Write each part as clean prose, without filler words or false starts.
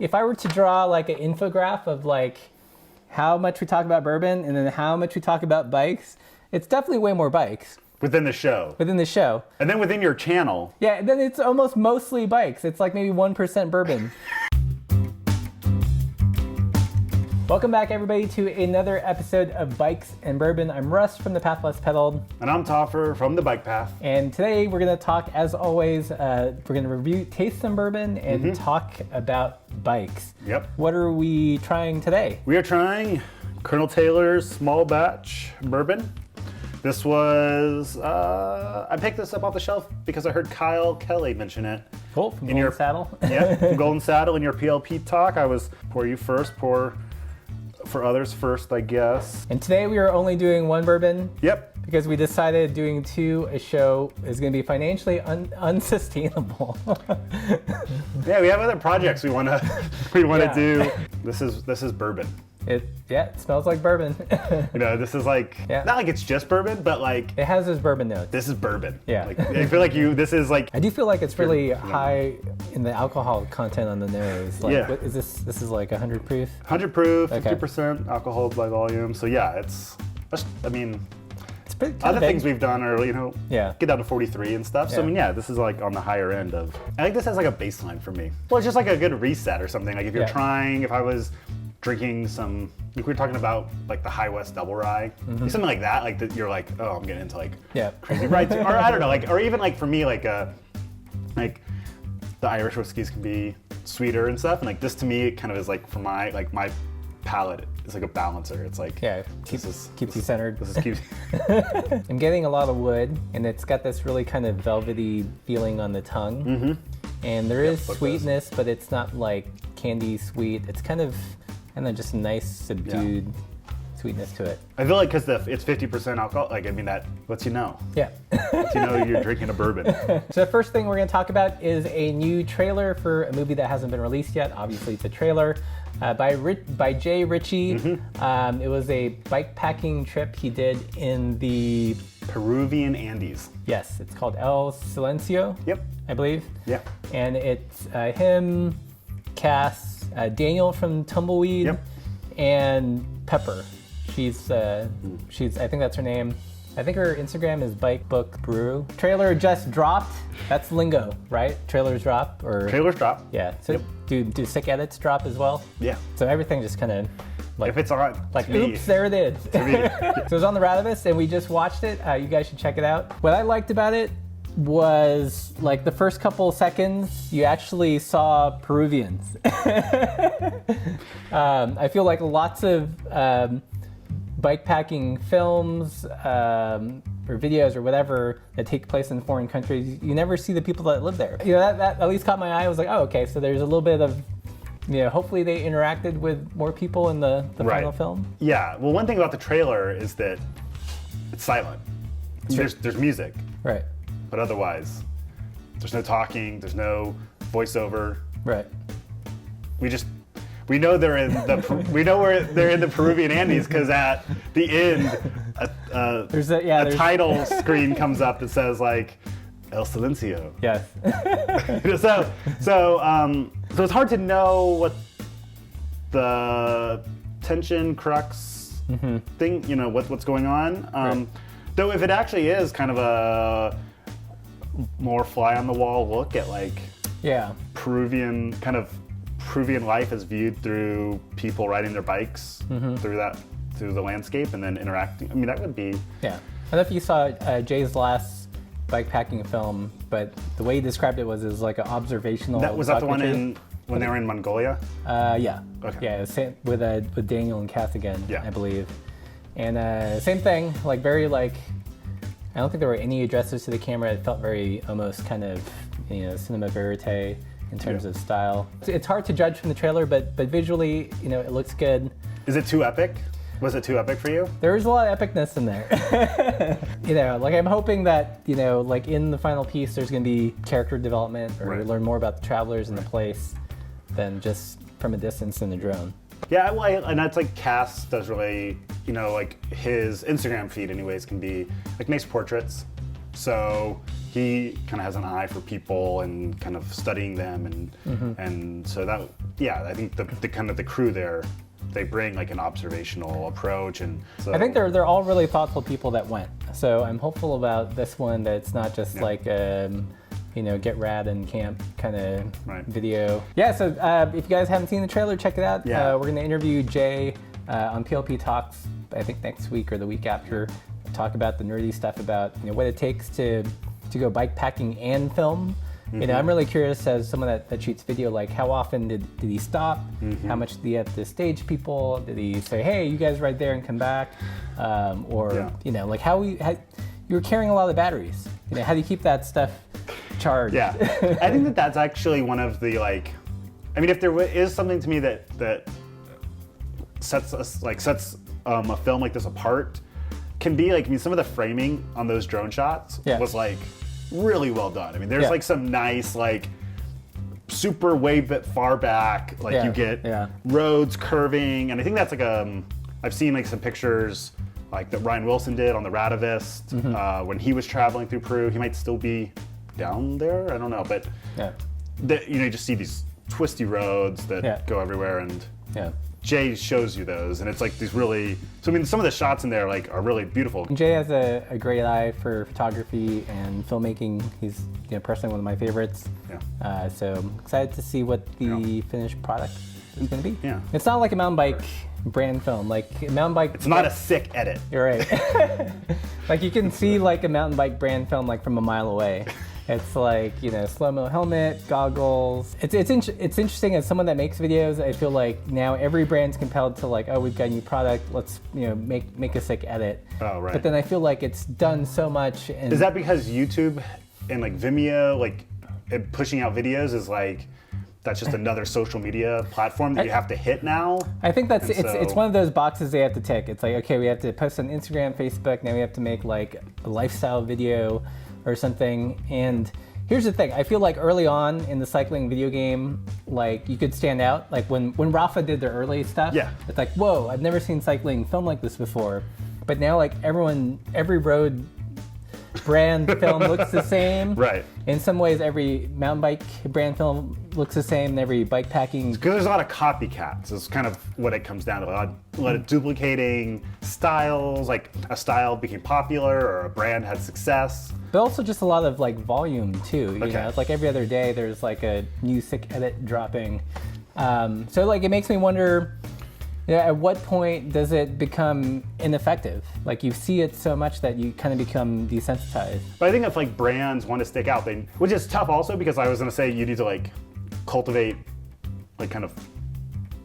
if I were to draw like an infograph of like how much we talk about bourbon and then how much we talk about bikes, it's definitely way more bikes. Within the show. Within the show. And then within your channel. Yeah, then it's almost mostly bikes. It's like maybe 1% bourbon. Welcome back, everybody, to another episode of Bikes and Bourbon. I'm Russ from The Path Less Pedaled. And I'm Toffer from The Bike Path. And today we're going to talk, as always, we're going to review, taste some bourbon, and talk about bikes. Yep. What are we trying today? We are trying Colonel Taylor's small batch bourbon. This was, I picked this up off the shelf because I heard Kyle Kelly mention it. Cool, from Golden Saddle. Yeah, from Golden Saddle in your PLP talk. I was pour you first, pour for others first, I guess. And today we are only doing one bourbon. Yep. Because we decided doing a show is going to be financially unsustainable. Yeah, we have other projects we want to do. This is bourbon. It smells like bourbon. You know, this is like not like it's just bourbon, but like it has those bourbon notes. This is bourbon. Yeah. Like, I feel like this is like. I do feel like it's really high in the alcohol content on the nose. Like, yeah. What is this? This is like 100 proof. 100 proof, 50% alcohol by volume. So yeah, I mean. It's pretty other things we've done are, get down to 43 and stuff. So I mean, this is like on the higher end of. I think this has like a baseline for me. Well, it's just like a good reset or something. Like if you're if I was drinking some, like we were talking about like the High West Double Rye, something like that. Like that, you're like, oh, I'm getting into like crazy rye, or I don't know, like, or even like for me, like the Irish whiskeys can be sweeter and stuff, and like this to me kind of is like for my palate. It's like a balancer. It's like keeps you centered. This is cute. I'm getting a lot of wood, and it's got this really kind of velvety feeling on the tongue. And there is sweetness, but it's not like candy sweet. It's kind of, just a nice subdued sweetness to it. I feel like because it's 50% alcohol, like I mean that lets you know. Yeah. Lets you know you're drinking a bourbon. So the first thing we're going to talk about is a new trailer for a movie that hasn't been released yet. Obviously, it's a trailer. By Jay Ritchie. It was a bike packing trip he did in the Peruvian Andes. Yes, it's called El Silencio. Yep. I believe. Yeah. And it's him, Cass, Daniel from Tumbleweed, and Pepper. She's I think that's her name. I think her Instagram is Bike Book Brew. Trailer just dropped. That's lingo, right? Trailers drop or trailers drop. Yeah. So do sick edits drop as well? Yeah. So everything just kind of like if it's on, like oops, there it is. So it was on the Radavus, and we just watched it. You guys should check it out. What I liked about it was like the first couple seconds you actually saw Peruvians. I feel like lots of bike packing films or videos or whatever that take place in foreign countries, you never see the people that live there. That at least caught my eye. I was like, oh, okay, so there's a little bit of, hopefully they interacted with more people in the final film. Yeah, well, one thing about the trailer is that it's silent. There's music. Right. But otherwise, there's no talking, there's no voiceover. Right. We know they're in they're in the Peruvian Andes because at the end, a title screen comes up that says like El Silencio. Yes. So it's hard to know what the tension crux thing, what's going on. Right. Though if it actually is kind of a more fly on the wall look at like Peruvian life is viewed through people riding their bikes through the landscape and then interacting. I mean, that would be. Yeah. I don't know if you saw Jay's last bike packing film, but the way he described it was like an observational. Was that the one when they were in Mongolia? Yeah. Okay. Yeah, it was with Daniel and Cass again, I believe. And same thing, like very like, I don't think there were any addresses to the camera. It felt very almost kind of, cinema verite in terms of style. It's hard to judge from the trailer, but visually, it looks good. Is it too epic? Was it too epic for you? There's a lot of epicness in there. Like I'm hoping that, like in the final piece, there's going to be character development or learn more about the travelers in the place than just from a distance in the drone. Yeah, well, and that's like Cass does really, like his Instagram feed anyways can be, like makes portraits. So he kind of has an eye for people and kind of studying them and so yeah, I think the kind of the crew there, they bring like an observational approach, and so I think they're all really thoughtful people that went. So I'm hopeful about this one, that it's not just like you know, get rad and camp kind of video. Yeah, so if you guys haven't seen the trailer, check it out. Yeah. We're gonna interview Jay on PLP Talks, I think next week or the week after, talk about the nerdy stuff about, you know, what it takes to go bike packing and film. You know, I'm really curious, as someone that shoots video, like how often did he stop? How much did he have to stage people? Did he say, hey, you guys right there and come back? Or, you know, like how you were carrying a lot of batteries. You know, how do you keep that stuff charged? Yeah, I think that's actually one of the, like, I mean, if there is something to me that sets a film like this apart, can be like, I mean, some of the framing on those drone shots was like really well done. I mean, there's like some nice, like, super way bit far back, like you get roads curving, and I think that's like I've seen like some pictures like that Ryan Wilson did on the Radavist when he was traveling through Peru. He might still be down there, I don't know, but you know, you just see these twisty roads that go everywhere, and Jay shows you those, and it's like these really, so I mean, some of the shots in there like are really beautiful. Jay has a great eye for photography and filmmaking. He's, you know, personally one of my favorites. So I'm excited to see what the finished product is going to be. It's not like a mountain bike brand film. Like a mountain bike, it's not a sick edit. You're right. Like you can see like a mountain bike brand film like from a mile away. It's like, you know, slow-mo helmet, goggles. It's interesting, as someone that makes videos, I feel like now every brand's compelled to like, oh, we've got a new product, let's, you know, make a sick edit. Oh, right. But then I feel like it's done so much. And is that because YouTube and like Vimeo, like pushing out videos is like, that's just another social media platform that you have to hit now? I think that's, it's one of those boxes they have to tick. It's like, okay, we have to post on Instagram, Facebook, now we have to make like a lifestyle video or something. And here's the thing, I feel like early on in the cycling video game, like you could stand out. Like when Rafa did their early stuff, it's like, whoa, I've never seen cycling film like this before. But now like every road brand film looks the same. Right. In some ways, every mountain bike brand film looks the same, and every bike packing. Because there's a lot of copycats. Is kind of what it comes down to. A lot of duplicating styles. Like a style became popular, or a brand had success. But also just a lot of like volume too. You know, it's like every other day there's like a new sick edit dropping. So like it makes me wonder, at what point does it become ineffective? Like you see it so much that you kind of become desensitized. But I think if like brands want to stick out, which is tough also, because I was going to say you need to like cultivate like kind of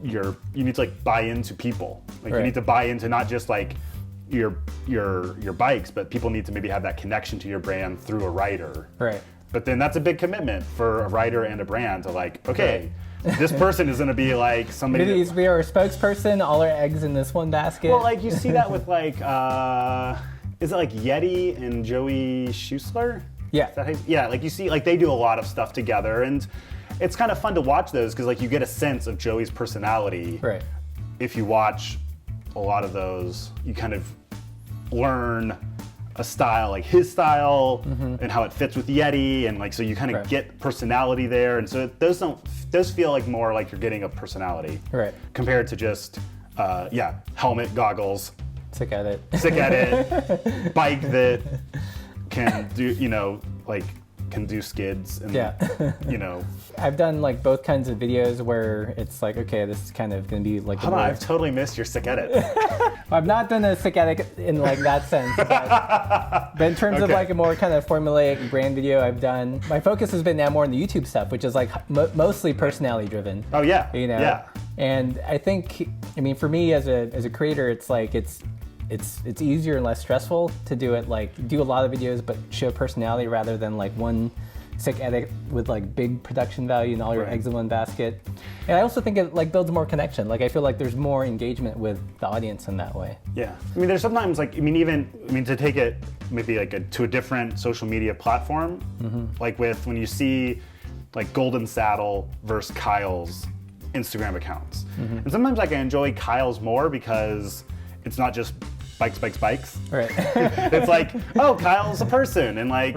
you need to like buy into people. Like you need to buy into not just like your bikes, but people need to maybe have that connection to your brand through a rider. Right. But then that's a big commitment for a rider and a brand to like, okay, this person is going to be like somebody. Maybe we are a spokesperson, all our eggs in this one basket. Well, like you see that with like, is it like Yeti and Joey Schuessler? Yeah. Yeah, like you see, like they do a lot of stuff together, and it's kind of fun to watch those because like you get a sense of Joey's personality. Right. If you watch a lot of those, you kind of learn a style, like his style, and how it fits with Yeti, and like so you kind of get personality there, and so those feel like more like you're getting a personality, compared to just helmet, goggles, sick edit, bike that can do can do skids, and I've done like both kinds of videos where it's like, okay, this is kind of gonna be like I've totally missed your sick edit. I've not done a sick edit in like that sense, but in terms of like a more kind of formulaic brand video, I've done, my focus has been now more on the YouTube stuff, which is like mostly personality driven. Oh yeah. You know? Yeah. And I think, I mean, for me as a creator, it's like it's easier and less stressful to do it, like do a lot of videos but show personality rather than like one sick edit with like big production value and all your eggs in one basket. And I also think it like builds more connection. Like I feel like there's more engagement with the audience in that way. Yeah, I mean there's sometimes like, to take it maybe like to a different social media platform, like when you see like Golden Saddle versus Kyle's Instagram accounts. And sometimes like I enjoy Kyle's more because it's not just bikes. Right. It's like, oh, Kyle's a person, and like,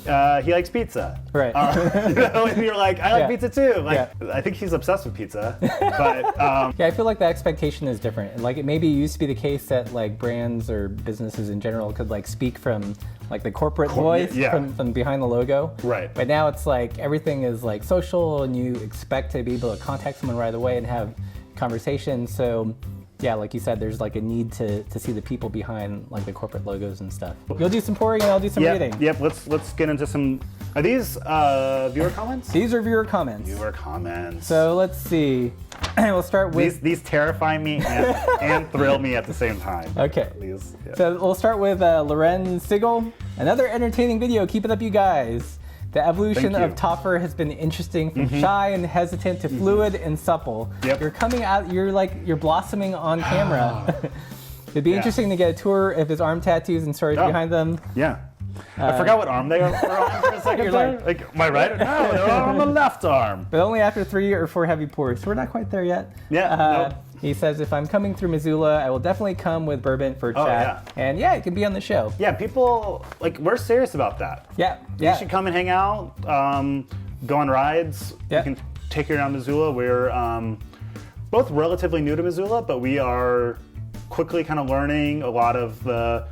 he likes pizza. Right. And you're like, I like pizza too. Like, I think he's obsessed with pizza. But yeah, I feel like the expectation is different. And like, it maybe used to be the case that like brands or businesses in general could like speak from like the corporate voice from behind the logo. Right. But now it's like everything is like social, and you expect to be able to contact someone right away and have conversation. So yeah, like you said, there's like a need to see the people behind like the corporate logos and stuff. You'll do some pouring and I'll do some reading. Yep, let's get into some, are these viewer comments? These are viewer comments. Viewer comments. So let's see. We'll start with... These terrify me and thrill me at the same time. Okay. So we'll start with Loren Sigel. Another entertaining video. Keep it up, you guys. The evolution of Topher has been interesting, from shy and hesitant to fluid and supple. Yep. You're coming out, you're blossoming on camera. It'd be interesting to get a tour of his arm tattoos and stories behind them. Yeah. I forgot what arm they were on for a second there. Like my right? No, they're on the left arm. But only after 3 or 4 heavy pours. So we're not quite there yet. Yeah. He says, if I'm coming through Missoula, I will definitely come with Bourbon for a chat. Yeah. And yeah, it can be on the show. Yeah, people, like, we're serious about that. Yeah. You should come and hang out, go on rides. We can take you around Missoula. We're both relatively new to Missoula, but we are quickly kind of learning a lot of the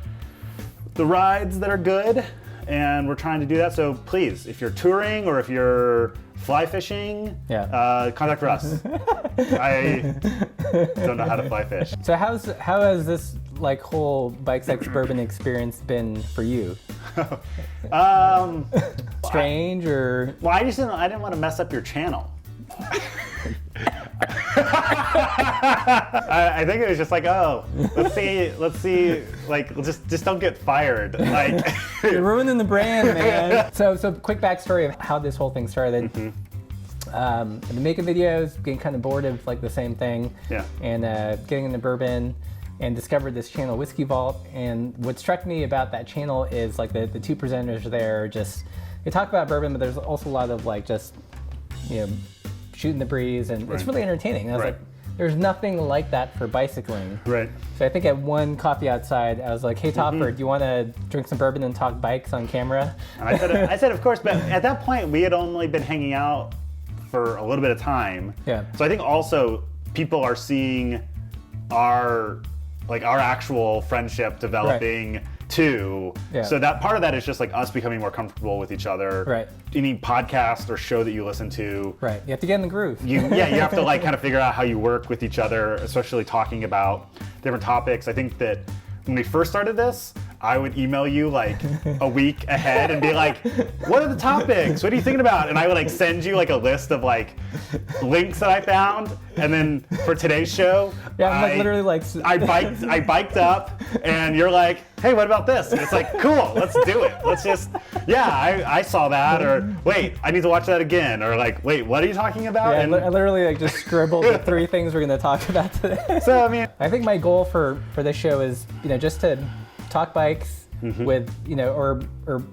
rides that are good, and we're trying to do that. So please, if you're touring or if you're fly fishing, contact us. I don't know how to fly fish. So how has this like whole BikesxBourbon experience been for you? Strange or? Well, I didn't want to mess up your channel. I think it was just like, oh, let's see, like, just don't get fired. Like, you're ruining the brand, man. So quick backstory of how this whole thing started. I've been making videos, getting kind of bored of like the same thing, and getting into bourbon, and discovered this channel, Whiskey Vault. And what struck me about that channel is like the two presenters there, just they talk about bourbon, but there's also a lot of like just shooting the breeze, and it's really entertaining. And I was like, there's nothing like that for bicycling. Right. So I think at one coffee outside, I was like, hey Topher, do you want to drink some bourbon and talk bikes on camera? And I said, of course, but at that point we had only been hanging out for a little bit of time. Yeah. So I think also people are seeing our actual friendship developing too. Yeah. So that part of that is just like us becoming more comfortable with each other. Right. Any podcast or show that you listen to. Right. You have to get in the groove. You have to like kind of figure out how you work with each other, especially talking about different topics. I think that when we first started this, I would email you like a week ahead and be like, what are the topics? What are you thinking about? And I would like send you like a list of like links that I found. And then for today's show, I'm like literally like I biked up and you're like, hey, what about this? And it's like, cool, let's do it. Let's just, I saw that, or wait, I need to watch that again, or like, wait, what are you talking about? Yeah, I literally like just scribbled the 3 things we're gonna talk about today. So I mean, I think my goal for this show is, just to talk bikes with, or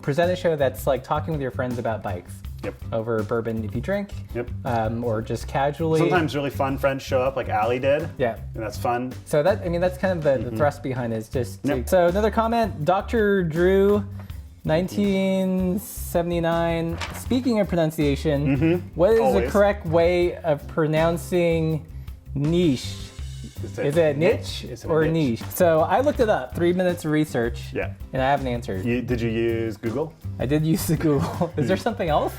present a show that's like talking with your friends about bikes. Yep. Over bourbon if you drink. Yep. Or just casually. Sometimes really fun friends show up, like Allie did. Yeah. And that's fun. So that's kind of the thrust behind it, is just So another comment, Dr. Drew 1979. Speaking of pronunciation, what is the correct way of pronouncing niche? Is it niche or niche? So I looked it up, 3 minutes of research, and I have an answer. Did you use Google? I did use the Google. Is there something else?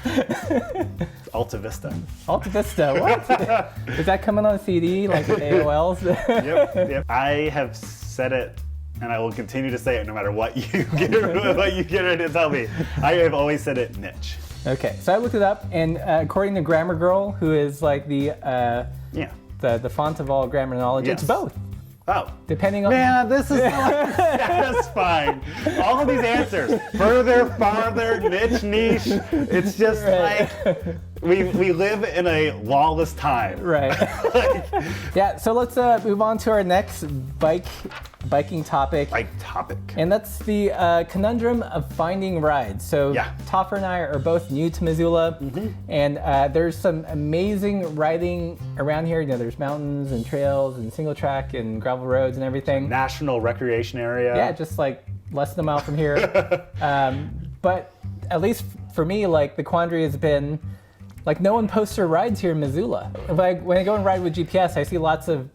Alta Vista. Alta Vista, what? Is that coming on a CD, like with AOLs? Yep. I have said it, and I will continue to say it no matter what you get ready to tell me. I have always said it niche. Okay, so I looked it up, and according to Grammar Girl, who is like the font of all grammar knowledge, it's both. Oh. Depending on... Man, this is so satisfying. All of these answers. Further, farther, niche. It's just like... We live in a lawless time. Right. So let's move on to our next biking topic. Bike topic. And that's the conundrum of finding rides. So Topher and I are both new to Missoula, and there's some amazing riding around here. There's mountains and trails and single track and gravel roads and everything. National recreation area. Yeah, just like less than a mile from here. But at least for me, like the quandary has been, like no one posts their rides here in Missoula. Like when I go and ride with GPS, I see lots of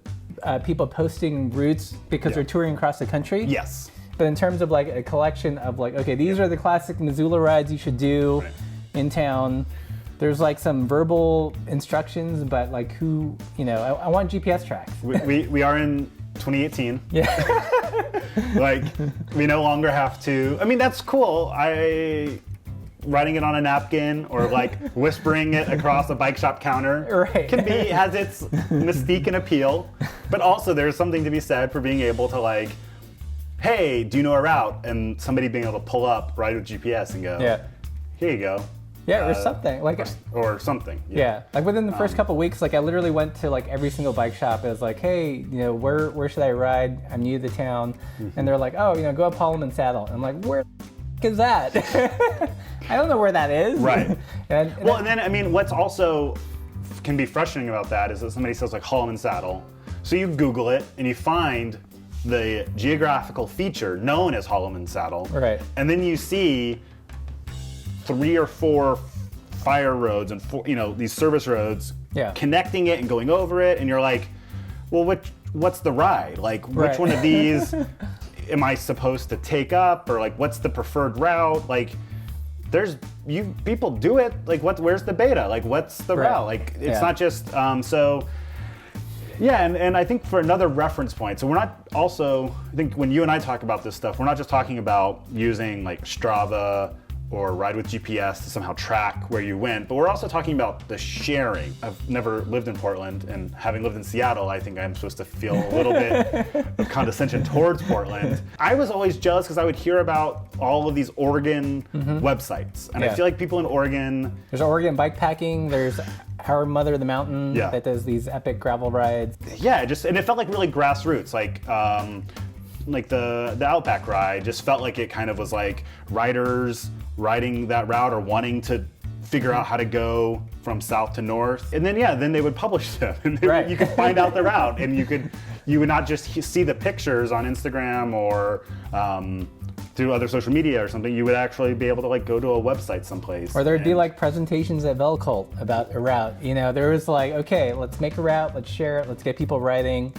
people posting routes because they're touring across the country. Yes. But in terms of like a collection of like, okay, these are the classic Missoula rides you should do in town. There's like some verbal instructions, but like who, you know, I want GPS tracks. We are in 2018. Yeah. Like we no longer have to, I mean, that's cool. Writing it on a napkin or like whispering it across a bike shop counter has its mystique and appeal. But also there's something to be said for being able to like, hey, do you know a route? And somebody being able to pull up right with GPS and go, here you go. Yeah, or something like, or something. Yeah, like within the first couple weeks, like I literally went to like every single bike shop. It was like, hey, you know, where should I ride? I'm new to the town, and they're like, oh, you know, go up Holloman Saddle. I'm like, where the is that? I don't know where that is. Right. and then I mean, what's also can be frustrating about that is that somebody says like Holloman Saddle, so you Google it and you find the geographical feature known as Holloman Saddle, right? And then you see 3 or 4 fire roads and these service roads connecting it and going over it, and you're like, well, what's the ride? Like, which one of these am I supposed to take up, or like, what's the preferred route? Like, people do it. Like, where's the beta? Like, what's the route? Like, it's not just so. Yeah, and I think for another reference point, so we're not also, I think when you and I talk about this stuff, we're not just talking about using like Strava or Ride with GPS to somehow track where you went, but we're also talking about the sharing. I've never lived in Portland, and having lived in Seattle, I think I'm supposed to feel a little bit of condescension towards Portland. I was always jealous because I would hear about all of these Oregon websites, and I feel like people in Oregon... There's Oregon Bikepacking, there's Our Mother the Mountain that does these epic gravel rides. Yeah, and it felt like really grassroots, like the Outback ride just felt like it kind of was like riders riding that route or wanting to figure out how to go from south to north, and then they would publish them, and you could find out the route, and you would not just see the pictures on Instagram or through other social media or something. You would actually be able to like go to a website someplace, or there'd be like presentations at Velcult about a route. You know, there was like, okay, let's make a route, let's share it, let's get people riding,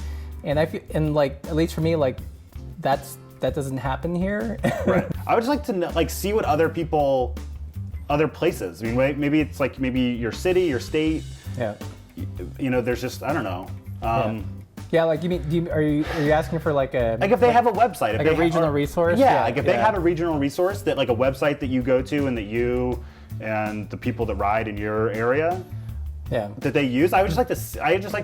and I feel, and like at least for me, like that doesn't happen here. Right. I would just like to know, like see what other places. I mean, maybe it's like maybe your city, your state. Yeah. You know, there's just, I don't know. Yeah, like you mean, are you asking for like a if they have a website, like a regional resource? Yeah, like if they have a regional resource that like a website that you go to and that you and the people that ride in your area. That they use. I just like to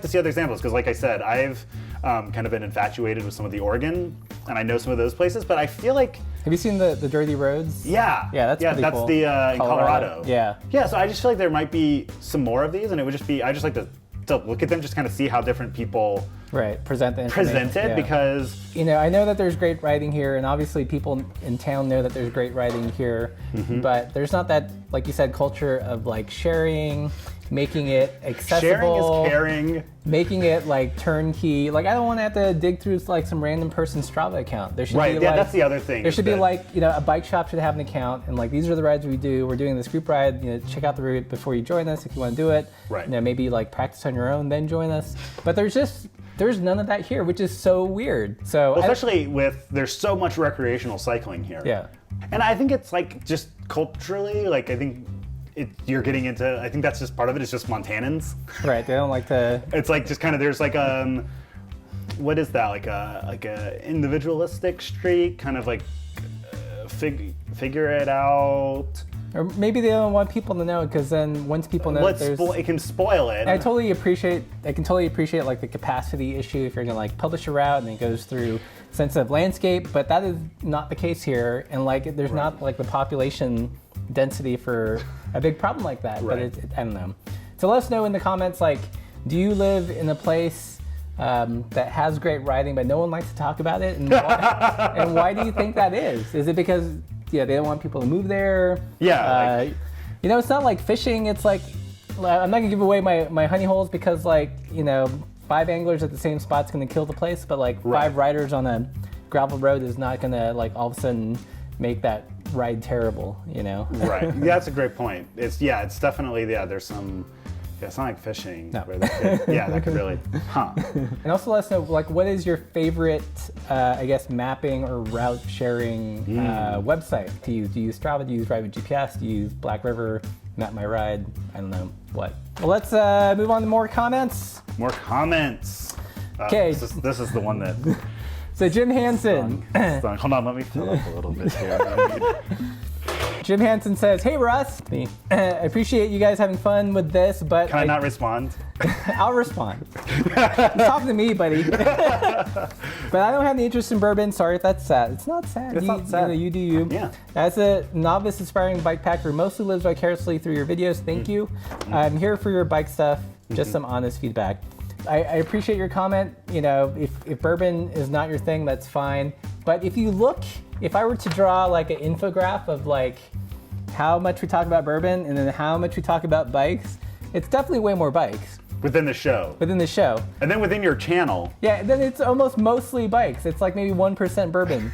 see other examples, because like I said, I've kind of been infatuated with some of the Oregon, and I know some of those places, but I feel like... Have you seen the Dirty Roads? Yeah, that's pretty that's cool. the in Colorado. Yeah, so I just feel like there might be some more of these, and it would just be, I just like to look at them, just kind of see how different people present it, because... You know, I know that there's great riding here, and obviously people in town know that there's great riding here, but there's not that, like you said, culture of like sharing, making it accessible. Sharing is caring. Making it like turnkey. Like I don't want to have to dig through like some random person's Strava account. There should be like, that's the other thing. There should be like, you know, a bike shop should have an account, and like these are the rides we do. We're doing this group ride. You know, check out the route before you join us if you want to do it. Right. You know, maybe like practice on your own, then join us. But there's none of that here, which is so weird. So especially there's so much recreational cycling here. Yeah. And I think it's like just culturally, like I think you're getting into, I think that's just part of it. It's just Montanans. Right. They don't like to. It's like just kind of, there's like what is that? Like a individualistic streak, kind of like figure it out. Or maybe they don't want people to know, because then once people know, it can spoil it. I can totally appreciate like the capacity issue if you're gonna like publish a route and it goes through sensitive landscape, but that is not the case here, and like there's not like the population density for a big problem like that. But I don't know. So let us know in the comments, like, do you live in a place that has great riding but no one likes to talk about it, and why, and why do you think that is? Is it because they don't want people to move there? Yeah. You know, it's not like fishing. It's like, I'm not gonna give away my honey holes because, like, you know, 5 anglers at the same spot's gonna kill the place, but like 5 riders on a gravel road is not gonna like all of a sudden make that ride terrible, you know? Right. Yeah, that's a great point. It's definitely, there's some, it's not like fishing. No. Where that could really, And also let us know, like, what is your favorite, I guess, mapping or route sharing website to use? Do you use Strava? Do you use Ride with GPS? Do you use Black River, Map My Ride? I don't know what. Well, let's move on to more comments. More comments. Okay. This is the one that. So Jim Hansen. Stung. Hold on, let me fill up a little bit here. Jim Hansen says, "Hey Russ, I appreciate you guys having fun with this, but can I not respond? I'll respond. He's talking to me, buddy. But I don't have any interest in bourbon. Sorry if that's sad. It's not sad. It's not sad. You do you. Yeah. As a novice aspiring bike packer who mostly lives vicariously through your videos, thank you. I'm here for your bike stuff. Just some honest feedback. I appreciate your comment. You know, if bourbon is not your thing, that's fine. But if I were to draw like an infographic of like how much we talk about bourbon and then how much we talk about bikes, it's definitely way more bikes. Within the show. And then within your channel. Yeah, then it's almost mostly bikes. It's like maybe 1% bourbon.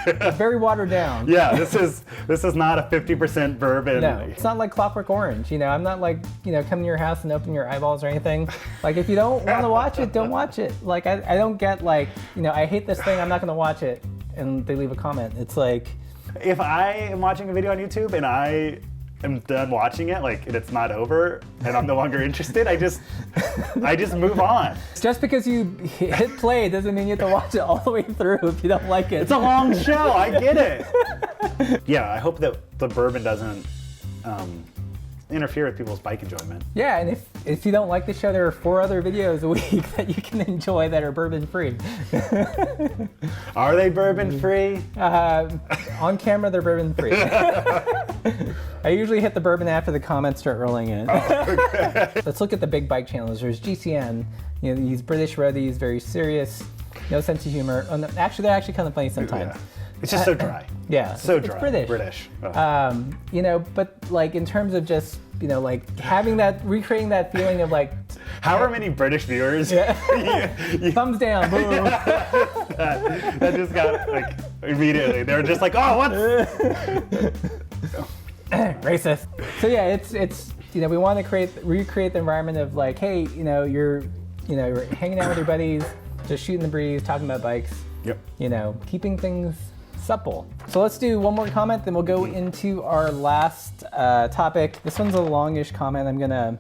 It's very watered down. Yeah, this is not a 50% bourbon. No, it's not like Clockwork Orange. You know, I'm not like, coming to your house and open your eyeballs or anything. Like, if you don't want to watch it, don't watch it. Like, I don't get like, I hate this thing, I'm not going to watch it. And they leave a comment. It's like... If I am watching a video on YouTube and I am done watching it, like, and it's not over, and I'm no longer interested, I just move on. Just because you hit play doesn't mean you have to watch it all the way through if you don't like it. It's a long show, I get it. Yeah, I hope that the bourbon doesn't interfere with people's bike enjoyment. Yeah, and if you don't like the show, there are 4 other videos a week that you can enjoy that are bourbon free. Are they bourbon free? On camera, they're bourbon free. I usually hit the bourbon after the comments start rolling in. Okay. Let's look at the big bike channels. There's GCN, these British roadies, very serious, no sense of humor. Oh, no, actually, they're actually kind of funny sometimes. Yeah. It's just so dry. Yeah, so dry. It's British. Oh. But like in terms of just like having that, recreating that feeling of like. However many British viewers. Yeah. Thumbs down. Boom. that just got like immediately. They were just like, oh, what? Racist. So yeah, it's we want to recreate the environment of like, hey, you're hanging out with your buddies, just shooting the breeze, talking about bikes. Yep. Keeping things supple. So let's do one more comment, then we'll go into our last topic. This one's a longish comment. I'm gonna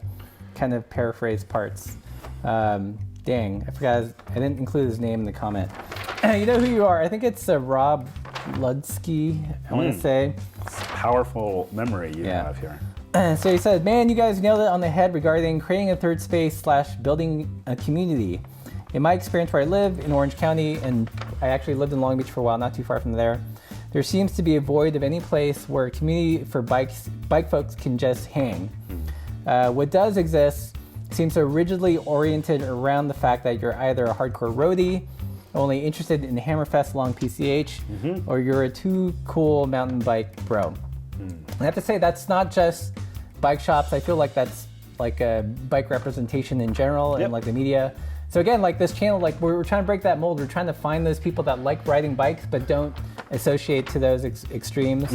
kind of paraphrase parts. Dang, I forgot. I didn't include his name in the comment. You know who you are. I think it's Rob Ludsky, I want to say. Powerful memory you have here. So he said, man, you guys nailed it on the head regarding creating a third space / building a community. In my experience where I live in Orange County, and I actually lived in Long Beach for a while, not too far from there seems to be a void of any place where a community for bike folks can just hang. What does exist seems so rigidly oriented around the fact that you're either a hardcore roadie, only interested in Hammerfest along PCH, or you're a too cool mountain bike bro. I have to say, that's not just bike shops. I feel like that's like a bike representation in general and like the media. So again, like this channel, like we're trying to break that mold. We're trying to find those people that like riding bikes but don't associate to those extremes.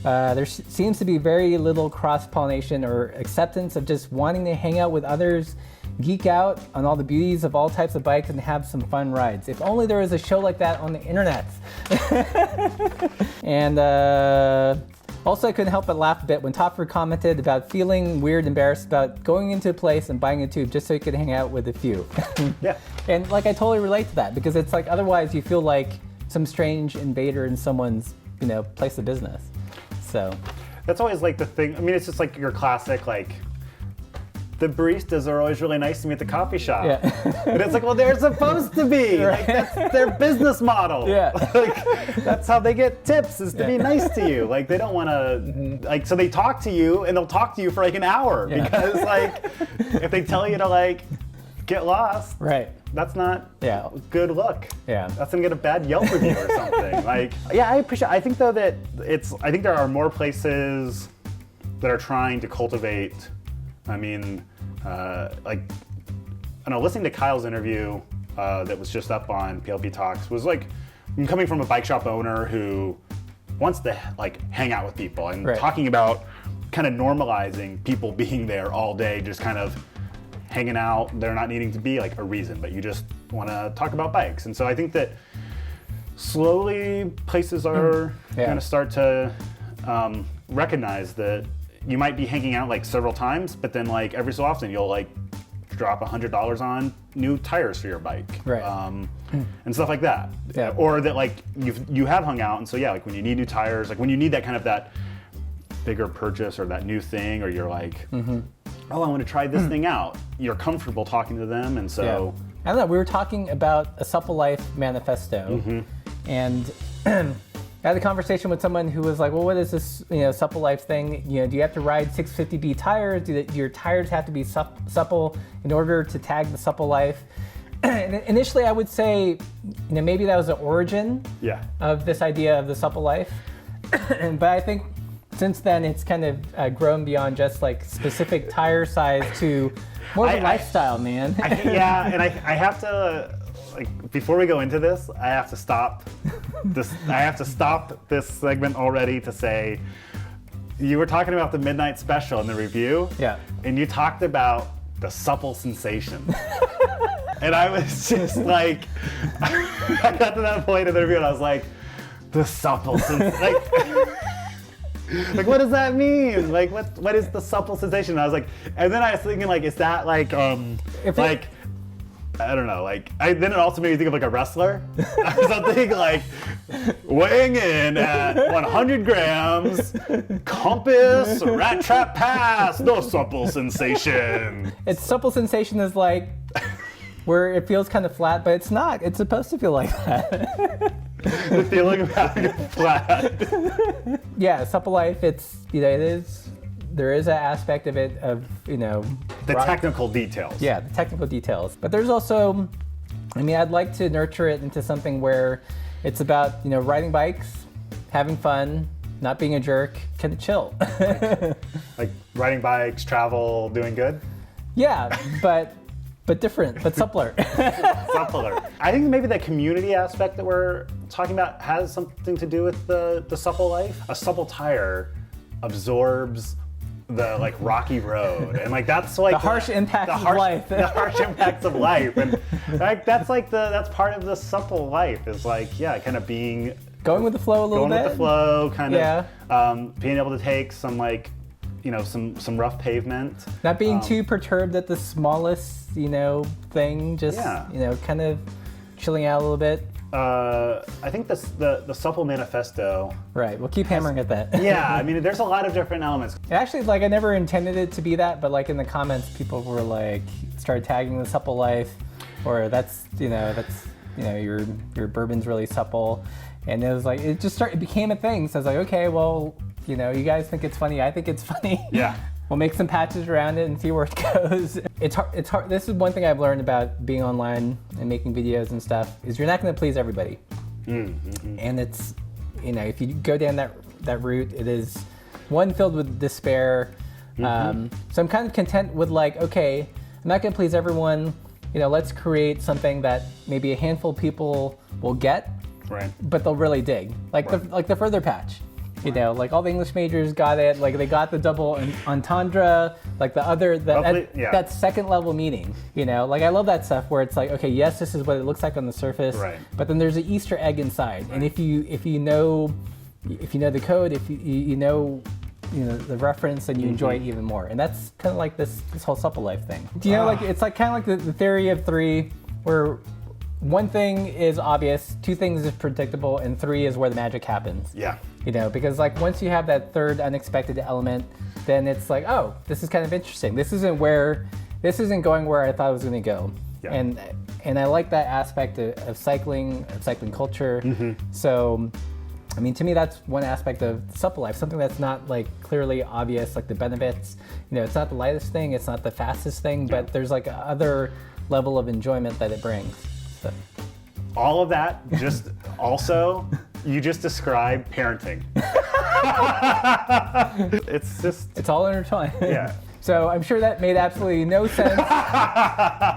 There seems to be very little cross-pollination or acceptance of just wanting to hang out with others, geek out on all the beauties of all types of bikes, and have some fun rides. If only there was a show like that on the internet. And also, I couldn't help but laugh a bit when Topher commented about feeling weird, embarrassed about going into a place and buying a tube just so he could hang out with a few. Yeah. And like, I totally relate to that, because it's like, otherwise you feel like some strange invader in someone's, place of business. So. That's always like the thing. I mean, it's just like your classic, like, the baristas are always really nice to me at the coffee shop. Yeah. And it's like, well, they're supposed to be. Right. Like, that's their business model. Yeah. Like, that's how they get tips, is to be nice to you. Like, they don't want to, like, so they talk to you, and they'll talk to you for like an hour. Because, like, if they tell you to, like, get lost, that's not a good look. Yeah. That's going to get a bad Yelp review or something. Like, yeah, I think, though, that I think there are more places that are trying to cultivate. I mean, like, I know, listening to Kyle's interview that was just up on PLP Talks was like, I'm coming from a bike shop owner who wants to like hang out with people, and right. talking about kind of normalizing people being there all day, just kind of hanging out. They're not needing to be like a reason, but you just want to talk about bikes. And so I think that slowly places are going to start to recognize that you might be hanging out like several times, but then like every so often you'll like drop $100 on new tires for your bike, right. And stuff like that. Yeah. Or that like you have hung out, and so yeah, like when you need new tires, like when you need that kind of that bigger purchase or that new thing, or you're like, oh, I want to try this thing out. You're comfortable talking to them, and so. I don't know. We were talking about a Supple Life manifesto, and I had a conversation with someone who was like, "Well, what is this, Supple Life thing? Do you have to ride 650B tires? Do your tires have to be supple in order to tag the Supple Life?" And initially, I would say, maybe that was the origin of this idea of the Supple Life, but I think since then it's kind of grown beyond just like specific tire size to more of a lifestyle, man. And I have to. Like, before we go into this, I have to stop this. I have to stop this segment already to say, you were talking about the midnight special in the review, and you talked about the supple sensation, and I was just like, I got to that point in the review, and I was like, the supple sensation, like what does that mean? Like what is the supple sensation? And I was like, and then I was thinking like, is that like I don't know, then it also made me think of like a wrestler or something, like weighing in at 100 grams, compass, rat trap pass, no supple sensation. It's supple sensation is like where it feels kind of flat, but it's not. It's supposed to feel like that. The feeling of having it flat. Yeah, Supple Life, there is an aspect of it of, the technical details. Yeah, the technical details. But there's also, I'd like to nurture it into something where it's about, riding bikes, having fun, not being a jerk, kind of chill. Like riding bikes, travel, doing good? Yeah, but different, but suppler. Suppler. I think maybe the community aspect that we're talking about has something to do with the Supple Life. A supple tire absorbs the like rocky road, and like that's like the harsh impacts of life. The harsh impacts of life, and like that's part of the Supple Life is like kind of being going with the flow a little bit. Going with the flow, kind of being able to take some like some rough pavement. Not being too perturbed at the smallest thing. Just kind of chilling out a little bit. I think the Supple Manifesto. Right, we'll keep hammering at that. Yeah, there's a lot of different elements. Actually, I never intended it to be that, but in the comments, people were like, started tagging the Supple Life, or that's your bourbon's really supple, and it was like it became a thing. So I was like, okay, well, you guys think it's funny, I think it's funny. Yeah. We'll make some patches around it and see where it goes. It's hard. This is one thing I've learned about being online and making videos and stuff, is you're not going to please everybody. And it's, if you go down that route, it is one filled with despair. So I'm kind of content with okay, I'm not going to please everyone. Let's create something that maybe a handful of people will get, right? But they'll really dig, the further patch. All the English majors got it. They got the double entendre, that second level meaning. I love that stuff where it's okay, yes, this is what it looks like on the surface, right? But then there's an Easter egg inside, right. And if you know the code, if you know the reference, then you enjoy it even more. And that's kind of this whole Supple Life thing. It's kind of like the theory of three, where one thing is obvious, two things is predictable, and three is where the magic happens. Yeah. Because once you have that third unexpected element, then it's oh, this is kind of interesting. This isn't going where I thought it was going to go. Yeah. And I like that aspect of cycling culture. So, to me, that's one aspect of Supple Life, something that's not clearly obvious, the benefits. It's not the lightest thing, it's not the fastest thing, but there's a other level of enjoyment that it brings. So. All of that just also, you just described parenting. It's all intertwined. Yeah. So I'm sure that made absolutely no sense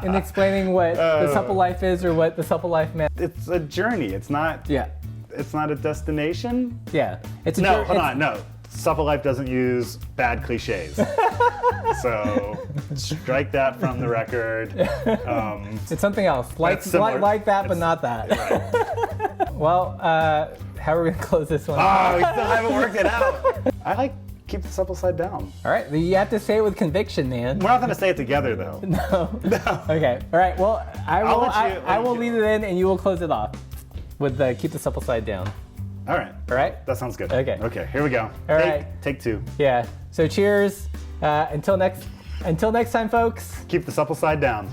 in explaining what the Supple Life is or what the Supple Life meant. It's a journey. It's not. Yeah. it's not a destination. Yeah, it's a no. Hold on, no. Supple Life doesn't use bad cliches. So strike that from the record. It's something else. Like that, but not that. Right. Well, how are we gonna close this one? Oh, we still haven't worked it out. I like keep the supple side down. All right, you have to say it with conviction, man. We're not gonna say it together though. No. No. Okay. All right. Well, I will lead it in, and you will close it off with the keep the supple side down. All right. All right. That sounds good. Okay. Okay. Here we go. All right. Take two. Yeah. So cheers. Until next time, folks. Keep the supple side down.